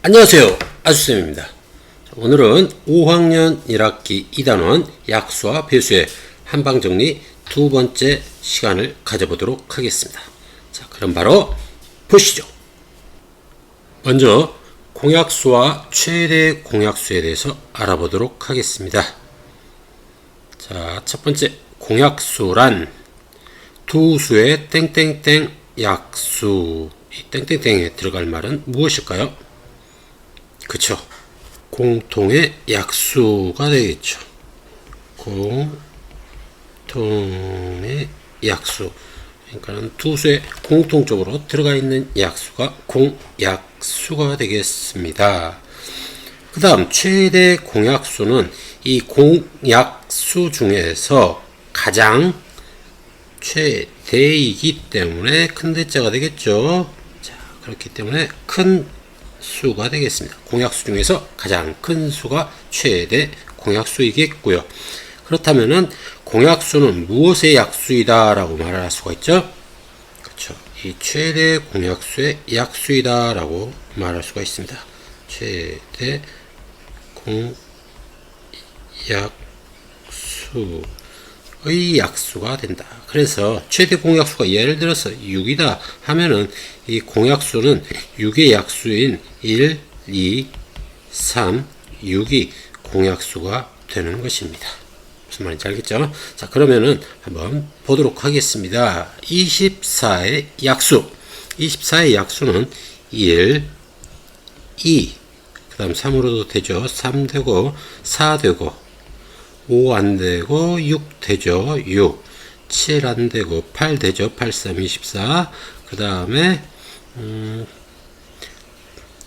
안녕하세요, 아수쌤입니다. 오늘은 5학년 1학기 2단원 약수와 배수의 한방정리 두 번째 시간을 가져보도록 하겠습니다. 자, 그럼 바로 보시죠. 먼저 공약수와 최대 공약수에 대해서 알아보도록 하겠습니다. 자, 첫 번째 공약수란 두 수의 땡땡땡 약수. 이 땡땡땡에 들어갈 말은 무엇일까요? 그쵸. 공통의 약수가 되겠죠. 공통의 약수. 그러니까 두 수에 공통적으로 들어가 있는 약수가 공약수가 되겠습니다. 그 다음 최대 공약수는 이 공약수 중에서 가장 최대이기 때문에 큰 대자가 되겠죠. 자, 그렇기 때문에 큰 수가 되겠습니다. 공약수 중에서 가장 큰 수가 최대 공약수이겠고요. 그렇다면은 공약수는 무엇의 약수이다 라고 말할 수가 있죠? 그렇죠. 이 최대 공약수의 약수이다 라고 말할 수가 있습니다. 최대 공약수의 약수가 된다. 그래서 최대 공약수가 예를 들어서 6이다 하면은 이 공약수는 6의 약수인 1, 2, 3, 6이 공약수가 되는 것입니다. 무슨 말인지 알겠죠? 자, 그러면은 한번 보도록 하겠습니다. 24의 약수. 24의 약수는 1, 2, 그 다음 3으로도 되죠. 3 되고, 4 되고, 5 안 되고, 6 되죠. 6. 7 안 되고, 8 되죠. 8, 3, 24. 그 다음에,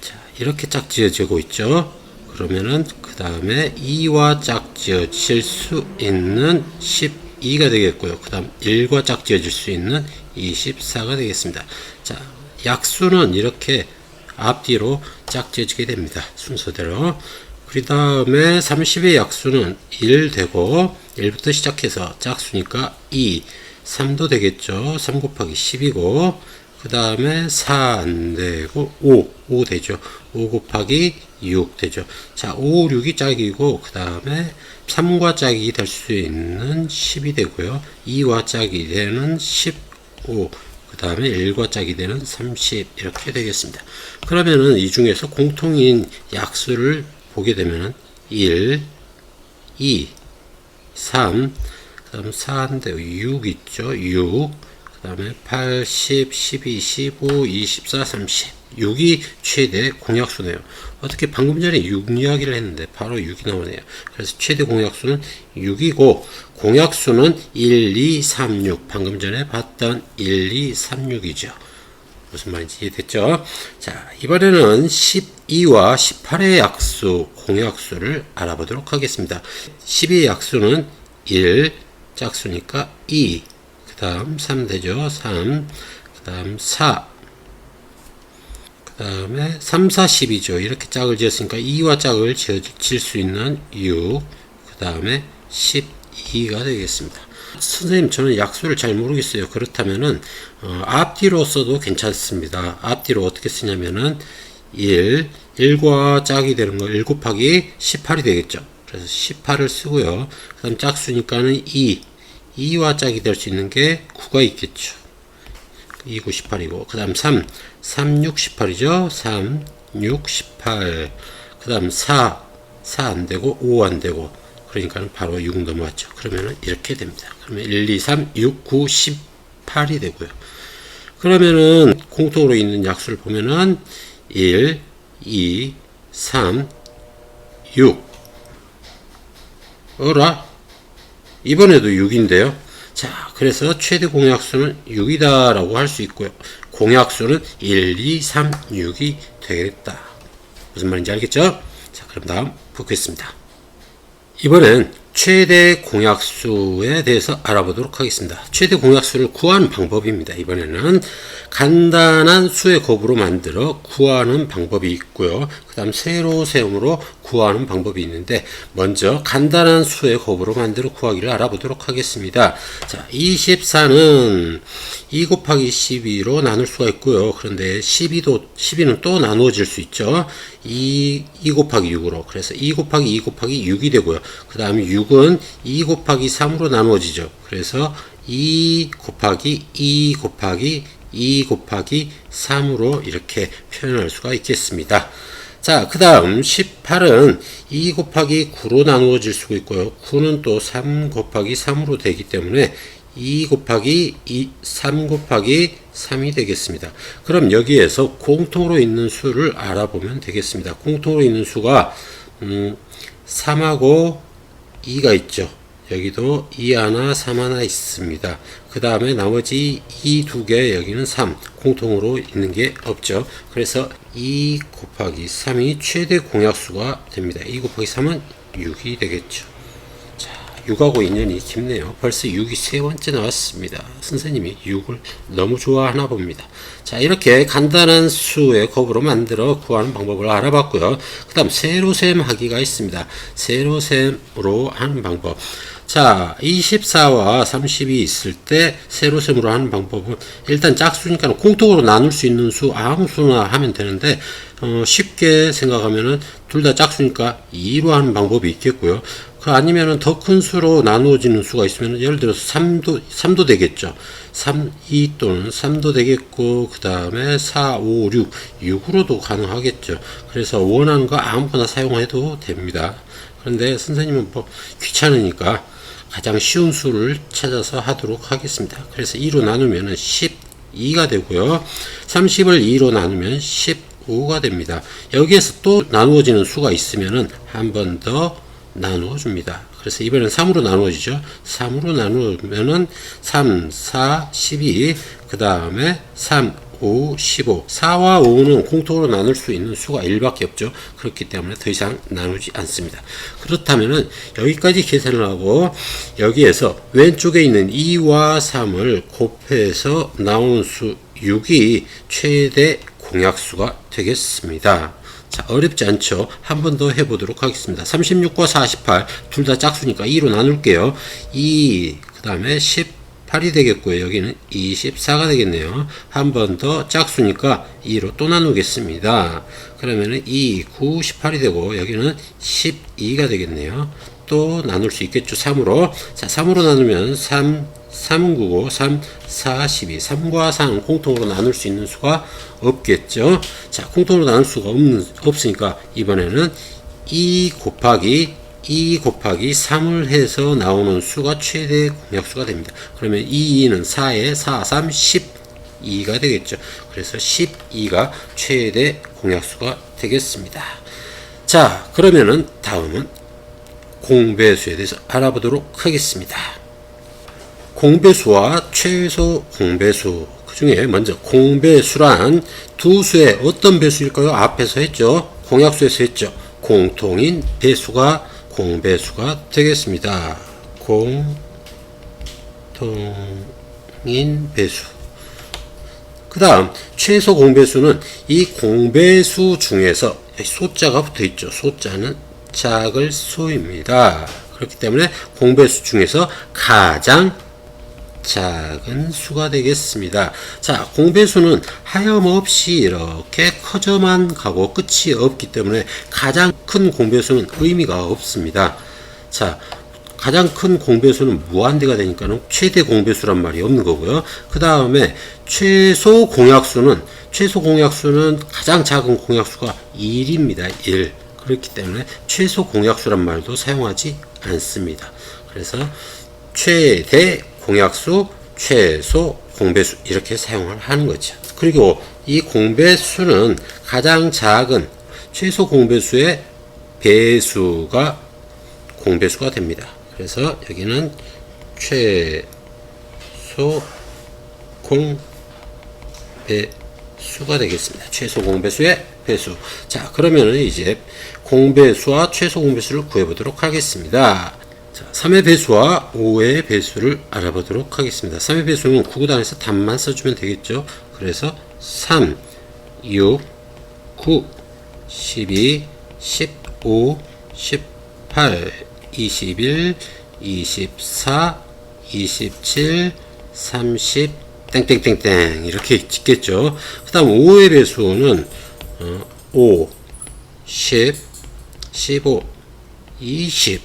자, 이렇게 짝지어지고 있죠. 그러면은, 그 다음에 2와 짝지어질 수 있는 12가 되겠고요. 그 다음 1과 짝지어질 수 있는 24가 되겠습니다. 자, 약수는 이렇게 앞뒤로 짝지어지게 됩니다. 순서대로. 그 다음에 30의 약수는 1 되고 1부터 시작해서 짝수니까 2, 3도 되겠죠. 3 곱하기 10이고 그 다음에 4 안 되고 5 되죠. 5 곱하기 6 되죠. 자, 5, 6이 짝이고 그 다음에 3과 짝이 될 수 있는 10이 되고요. 2와 짝이 되는 15, 그 다음에 1과 짝이 되는 30 이렇게 되겠습니다. 그러면은 이 중에서 공통인 약수를 보게 되면은 1, 2, 3, 그 다음 4인데 6 있죠. 6, 그 다음에 8, 10, 12, 15, 24, 30. 6이 최대 공약수네요. 어떻게 방금 전에 6 이야기를 했는데 바로 6이 나오네요. 그래서 최대 공약수는 6이고 공약수는 1, 2, 3, 6. 방금 전에 봤던 1, 2, 3, 6이죠. 무슨 말인지 이해됐죠? 자, 이번에는 12와 18의 약수, 공약수를 알아보도록 하겠습니다. 12의 약수는 1, 짝수니까 2, 그 다음 3 되죠. 3, 그 다음 4, 그 다음에 3, 4, 10이죠. 이렇게 짝을 지었으니까 2와 짝을 지을 수 있는 6, 그 다음에 12가 되겠습니다. 선생님, 저는 약수를 잘 모르겠어요. 그렇다면은 앞뒤로 써도 괜찮습니다. 앞뒤로 어떻게 쓰냐면은 1과 짝이 되는 거 1 곱하기 18이 되겠죠. 그래서 18을 쓰고요. 그 다음 짝수니까는 2와 짝이 될 수 있는 게 9가 있겠죠. 2, 9, 18이고 그 다음 3, 6, 18이죠. 3, 6, 18. 그 다음 4 안 되고 5 안 되고 그러니까 바로 6 넘어왔죠. 그러면은 이렇게 됩니다. 그러면 1, 2, 3, 6, 9, 18이 되고요. 그러면은 공통으로 있는 약수를 보면은 1, 2, 3, 6. 어라? 이번에도 6인데요. 자, 그래서 최대 공약수는 6이다 라고 할 수 있고요. 공약수는 1, 2, 3, 6이 되겠다. 무슨 말인지 알겠죠? 자, 그럼 다음 보겠습니다. 이번엔 최대 공약수에 대해서 알아보도록 하겠습니다. 최대 공약수를 구하는 방법입니다. 이번에는 간단한 수의 곱으로 만들어 구하는 방법이 있고요. 그 다음 세로셈으로 구하는 방법이 있는데, 먼저 간단한 수의 곱으로 만들어 구하기를 알아보도록 하겠습니다. 자, 24는 2 곱하기 12로 나눌 수가 있고요. 그런데 12는 또 나누어질 수 있죠. 2 곱하기 6으로. 그래서 2 곱하기 2 곱하기 6이 되고요. 그 다음에 6은 2 곱하기 3으로 나누어지죠. 그래서 2 곱하기 2 곱하기 2 곱하기 3으로 이렇게 표현할 수가 있겠습니다. 자, 그 다음 18은 2 곱하기 9로 나누어질 수가 있고요. 9는 또 3 곱하기 3으로 되기 때문에 2 곱하기 3 곱하기 3이 되겠습니다. 그럼 여기에서 공통으로 있는 수를 알아보면 되겠습니다. 공통으로 있는 수가 3하고 2가 있죠. 여기도 2 하나 3 하나 있습니다. 그 다음에 나머지 2 두 개, 여기는 3 공통으로 있는 게 없죠. 그래서 2 곱하기 3이 최대 공약수가 됩니다. 2 곱하기 3은 6이 되겠죠. 자, 6하고 인연이 깊네요. 벌써 6이 세 번째 나왔습니다. 선생님이 6을 너무 좋아하나 봅니다. 자, 이렇게 간단한 수의 곱으로 만들어 구하는 방법을 알아봤고요. 그 다음 세로셈 하기가 있습니다. 세로셈으로 하는 방법. 자, 24와 30이 있을 때 세로셈으로 하는 방법은, 일단 짝수니까 공통으로 나눌 수 있는 수 아무 수나 하면 되는데, 쉽게 생각하면은 둘 다 짝수니까 2로 하는 방법이 있겠고요. 그 아니면은 더 큰 수로 나누어지는 수가 있으면, 예를 들어서 3도 되겠죠. 2 또는 3도 되겠고, 그 다음에 4, 5, 6으로도 가능하겠죠. 그래서 원하는 거 아무거나 사용해도 됩니다. 그런데 선생님은 뭐 귀찮으니까 가장 쉬운 수를 찾아서 하도록 하겠습니다. 그래서 2로 나누면 12가 되고요. 30을 2로 나누면 15가 됩니다. 여기에서 또 나누어지는 수가 있으면 한 번 더 나누어 줍니다. 그래서 이번엔 3으로 나누어지죠. 3으로 나누면은 3, 4, 12, 그 다음에 3, 5, 15. 4와 5는 공통으로 나눌 수 있는 수가 1밖에 없죠. 그렇기 때문에 더 이상 나누지 않습니다. 그렇다면은 여기까지 계산을 하고, 여기에서 왼쪽에 있는 2와 3을 곱해서 나오는 수 6이 최대 공약수가 되겠습니다. 자, 어렵지 않죠? 한 번 더 해보도록 하겠습니다. 36과 48, 둘 다 짝수니까 2로 나눌게요. 2, 그 다음에 18이 되겠고요. 여기는 24가 되겠네요. 한 번 더 짝수니까 2로 또 나누겠습니다. 그러면은 2, 9, 18이 되고, 여기는 12가 되겠네요. 또 나눌 수 있겠죠. 3으로. 자, 3으로 나누면 3은 9고, 3, 4, 12. 3과 4는 공통으로 나눌 수 있는 수가 없겠죠. 자, 공통으로 나눌 수가 없으니까 이번에는 2 곱하기 3을 해서 나오는 수가 최대 공약수가 됩니다. 그러면 2는 4에 4, 3, 12가 되겠죠. 그래서 12가 최대 공약수가 되겠습니다. 자, 그러면은 다음은 공배수에 대해서 알아보도록 하겠습니다. 공배수와 최소 공배수, 그 중에 먼저 공배수란 두 수의 어떤 배수일까요? 앞에서 했죠. 공약수에서 했죠. 공통인 배수가 공배수가 되겠습니다. 공통인 배수. 그 다음 최소 공배수는 이 공배수 중에서 소자가 붙어 있죠. 소자는 작을 수입니다. 그렇기 때문에 공배수 중에서 가장 작은 수가 되겠습니다. 자, 공배수는 하염없이 이렇게 커져만 가고 끝이 없기 때문에 가장 큰 공배수는 의미가 없습니다. 자, 가장 큰 공배수는 무한대가 되니까는 최대 공배수란 말이 없는 거고요. 그 다음에 최소 공약수는 가장 작은 공약수가 1입니다. 1. 그렇기 때문에 최소 공약수란 말도 사용하지 않습니다. 그래서 최대 공약수, 최소 공배수 이렇게 사용을 하는 거죠. 그리고 이 공배수는 가장 작은 최소 공배수의 배수가 공배수가 됩니다. 그래서 여기는 최소 공배수가 되겠습니다. 최소 공배수의 배수. 자, 그러면은 이제 공배수와 최소 공배수를 구해보도록 하겠습니다. 자, 3의 배수와 5의 배수를 알아보도록 하겠습니다. 3의 배수는 구구단에서 답만 써주면 되겠죠. 그래서 3, 6, 9, 12, 15, 18, 21, 24, 27, 30, 땡땡땡땡 이렇게 찍겠죠. 그 다음 5의 배수는 5, 10, 15, 20,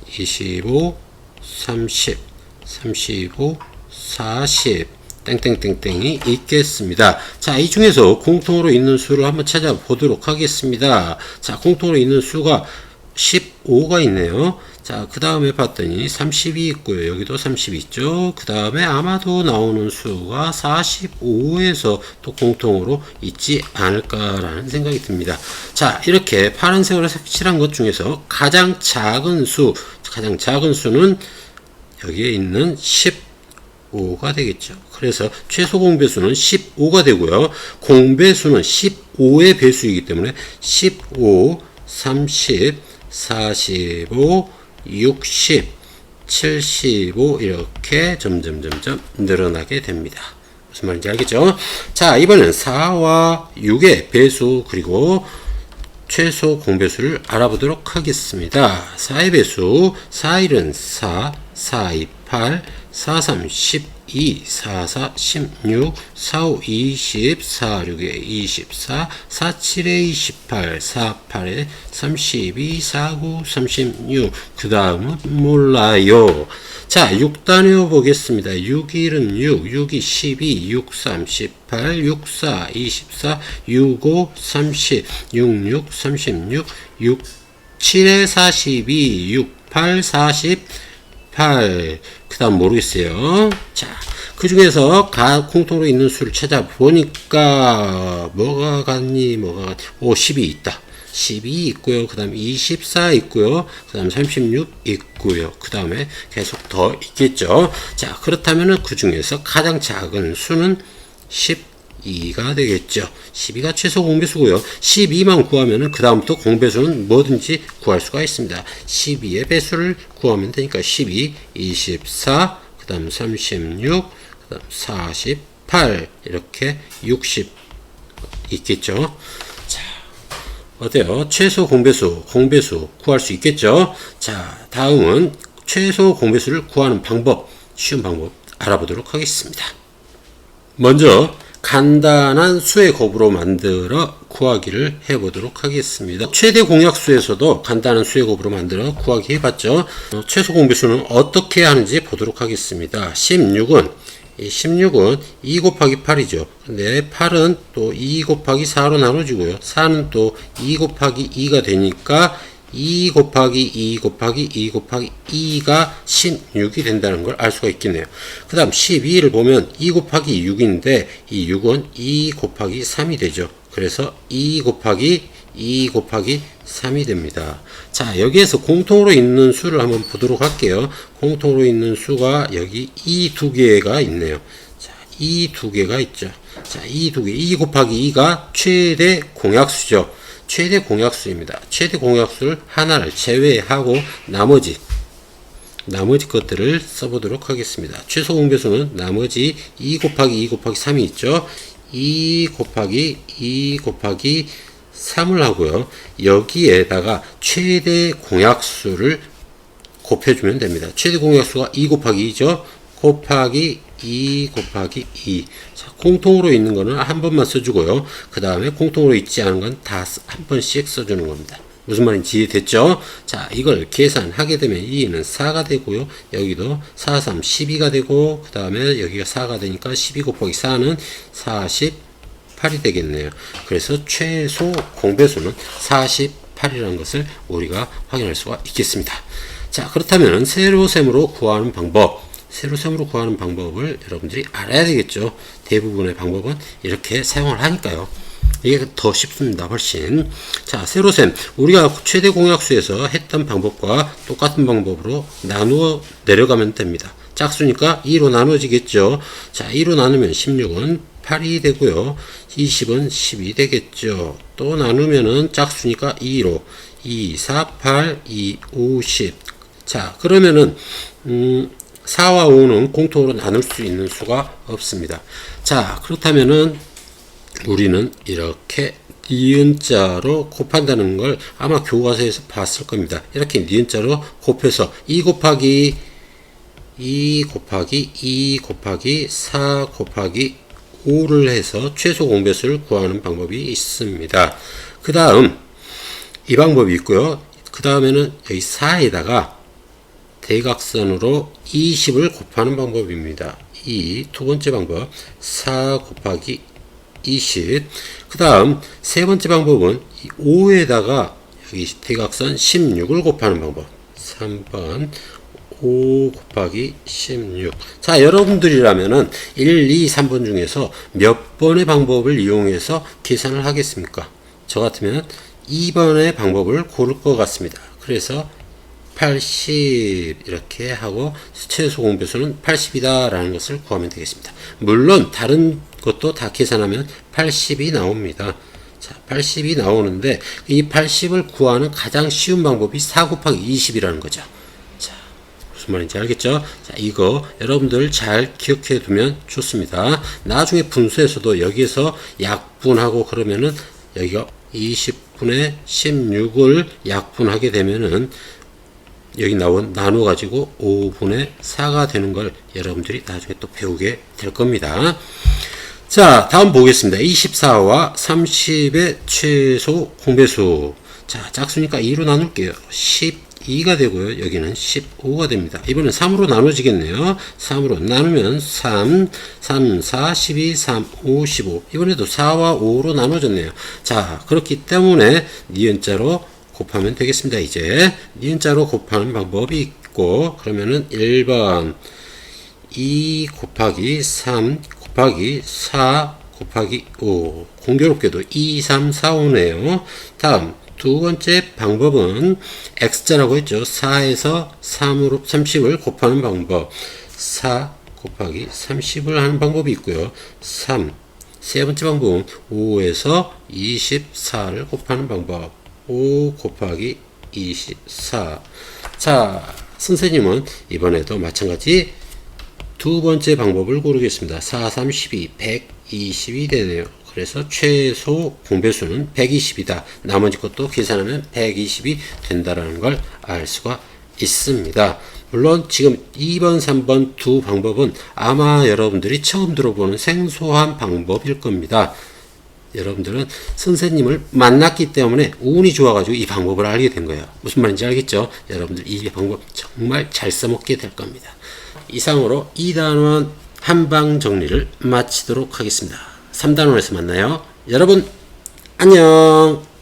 25, 30, 35, 40 땡땡땡땡이 있겠습니다. 자, 이 중에서 공통으로 있는 수를 한번 찾아보도록 하겠습니다. 자, 공통으로 있는 수가 15가 있네요. 자, 그 다음에 봤더니 30이 있고요. 여기도 30 있죠. 그 다음에 아마도 나오는 수가 45에서 또 공통으로 있지 않을까라는 생각이 듭니다. 자, 이렇게 파란색으로 색칠한 것 중에서 가장 작은 수는 여기에 있는 15가 되겠죠. 그래서 최소 공배수는 15가 되고요. 공배수는 15의 배수이기 때문에 15, 30, 45, 60, 75 이렇게 점점 늘어나게 됩니다. 무슨 말인지 알겠죠? 자, 이번엔 4와 6의 배수 그리고 최소 공배수를 알아보도록 하겠습니다. 4의 배수 4일은 4, 4, 2, 8, 4, 3, 12, 4, 4, 16, 4, 5, 20, 4, 6에 24, 4, 7에 28, 4, 8에 32, 4, 9, 36. 그 다음은 몰라요. 자, 6단위 보겠습니다. 6일은 6, 6이 12, 6, 3, 18, 6, 4, 24, 6, 5, 30, 6, 6, 36, 6, 7에 42, 6, 8, 48. 그 다음 모르겠어요. 자, 그 중에서 공통으로 있는 수를 찾아보니까 뭐가 같니? 12 있다. 12 있고요. 그 다음 24 있고요. 그 다음 36 있고요. 그 다음에 계속 더 있겠죠. 자, 그렇다면 그 중에서 가장 작은 수는 12가 되겠죠. 12가 최소 공배수고요. 12만 구하면은 그 다음부터 공배수는 뭐든지 구할 수가 있습니다. 12의 배수를 구하면 되니까 12, 24, 그 다음 36, 그 다음 48 이렇게 60 있겠죠. 자, 어때요? 최소 공배수 구할 수 있겠죠. 자, 다음은 최소 공배수를 구하는 방법, 쉬운 방법 알아보도록 하겠습니다. 먼저 간단한 수의 곱으로 만들어 구하기를 해보도록 하겠습니다. 최대 공약수에서도 간단한 수의 곱으로 만들어 구하기 해봤죠. 최소 공배수는 어떻게 하는지 보도록 하겠습니다. 16은 2 곱하기 8이죠. 근데 8은 또 2 곱하기 4로 나눠지고요. 4는 또 2 곱하기 2가 되니까 2 곱하기 2 곱하기 2 곱하기 2가 16이 된다는 걸 알 수가 있겠네요. 그 다음 12를 보면 2 곱하기 6인데 이 6은 2 곱하기 3이 되죠. 그래서 2 곱하기 2 곱하기 3이 됩니다. 자, 여기에서 공통으로 있는 수를 한번 보도록 할게요. 공통으로 있는 수가 여기 이 두 개가 있네요. 자, 이 두 개가 있죠. 자, 이 두 개, 2 곱하기 2가 최대 공약수죠. 최대 공약수입니다. 최대 공약수를 하나를 제외하고 나머지 것들을 써보도록 하겠습니다. 최소 공배수는 나머지 2 곱하기 2 곱하기 3이 있죠. 2 곱하기 2 곱하기 3을 하고요. 여기에다가 최대 공약수를 곱해주면 됩니다. 최대 공약수가 2 곱하기 2죠. 곱하기 2 곱하기 2. 자, 공통으로 있는 거는 한 번만 써주고요. 그 다음에 공통으로 있지 않은 건 다 한 번씩 써주는 겁니다. 무슨 말인지 이해됐죠? 자, 이걸 계산하게 되면 2는 4가 되고요. 여기도 4, 3, 12가 되고, 그 다음에 여기가 4가 되니까 12 곱하기 4는 48이 되겠네요. 그래서 최소 공배수는 48이라는 것을 우리가 확인할 수가 있겠습니다. 자, 그렇다면 세로셈으로 구하는 방법을 여러분들이 알아야 되겠죠. 대부분의 방법은 이렇게 사용을 하니까요. 이게 더 쉽습니다. 훨씬. 자, 세로셈. 우리가 최대 공약수에서 했던 방법과 똑같은 방법으로 나누어 내려가면 됩니다. 짝수니까 2로 나눠지겠죠. 자, 2로 나누면 16은 8이 되고요. 20은 10이 되겠죠. 또 나누면은 짝수니까 2로 2, 4, 8, 2, 5, 10. 자, 그러면은 4와 5는 공통으로 나눌 수 있는 수가 없습니다. 자, 그렇다면은 우리는 이렇게 니은자로 곱한다는 걸 아마 교과서에서 봤을 겁니다. 이렇게 니은자로 곱해서 2 곱하기 2 곱하기 2 곱하기 4 곱하기 5를 해서 최소 공배수를 구하는 방법이 있습니다. 그 다음 이 방법이 있고요. 그 다음에는 여기 4에다가 대각선으로 20을 곱하는 방법입니다. 이 두 번째 방법 4 곱하기 20. 그 다음 세 번째 방법은 5에다가 여기 대각선 16을 곱하는 방법. 3번 5 곱하기 16. 자, 여러분들이라면은 1, 2, 3번 중에서 몇 번의 방법을 이용해서 계산을 하겠습니까? 저 같으면 2번의 방법을 고를 것 같습니다. 그래서 80 이렇게 하고 최소 공배수는 80이다 라는 것을 구하면 되겠습니다. 물론 다른 것도 다 계산하면 80이 나옵니다. 자, 80이 나오는데 이 80을 구하는 가장 쉬운 방법이 4 곱하기 20이라는 거죠. 자, 무슨 말인지 알겠죠? 자, 이거 여러분들 잘 기억해 두면 좋습니다. 나중에 분수에서도 여기에서 약분하고 그러면은 여기가 20분의 16을 약분하게 되면은 여기 나눠 가지고 5분의 4가 되는 걸 여러분들이 나중에 또 배우게 될 겁니다. 자, 다음 보겠습니다. 24와 30의 최소 공배수. 자, 짝수니까 2로 나눌게요. 12가 되고요. 여기는 15가 됩니다. 이번엔 3으로 나눠지겠네요. 3으로 나누면 3, 4, 12, 3, 5, 15. 이번에도 4와 5로 나눠졌네요. 자, 그렇기 때문에 니은자로 곱하면 되겠습니다. 이제 니은자로 곱하는 방법이 있고, 그러면은 1번 2 곱하기 3 곱하기 4 곱하기 5. 공교롭게도 2, 3, 4, 5네요. 다음 두 번째 방법은 x자라고 했죠. 4에서 3으로 30을 곱하는 방법. 4 곱하기 30을 하는 방법이 있고요. 3. 세 번째 방법은 5에서 24를 곱하는 방법. 5 곱하기 24. 자, 선생님은 이번에도 마찬가지 두 번째 방법을 고르겠습니다. 4, 3, 12, 120이 되네요. 그래서 최소 공배수는 120이다. 나머지 것도 계산하면 120이 된다는 걸 알 수가 있습니다. 물론 지금 2번, 3번 두 방법은 아마 여러분들이 처음 들어보는 생소한 방법일 겁니다. 여러분들은 선생님을 만났기 때문에 운이 좋아가지고 이 방법을 알게 된 거예요. 무슨 말인지 알겠죠? 여러분들 이 방법 정말 잘 써먹게 될 겁니다. 이상으로 2단원 한방 정리를 마치도록 하겠습니다. 3단원에서 만나요. 여러분 안녕.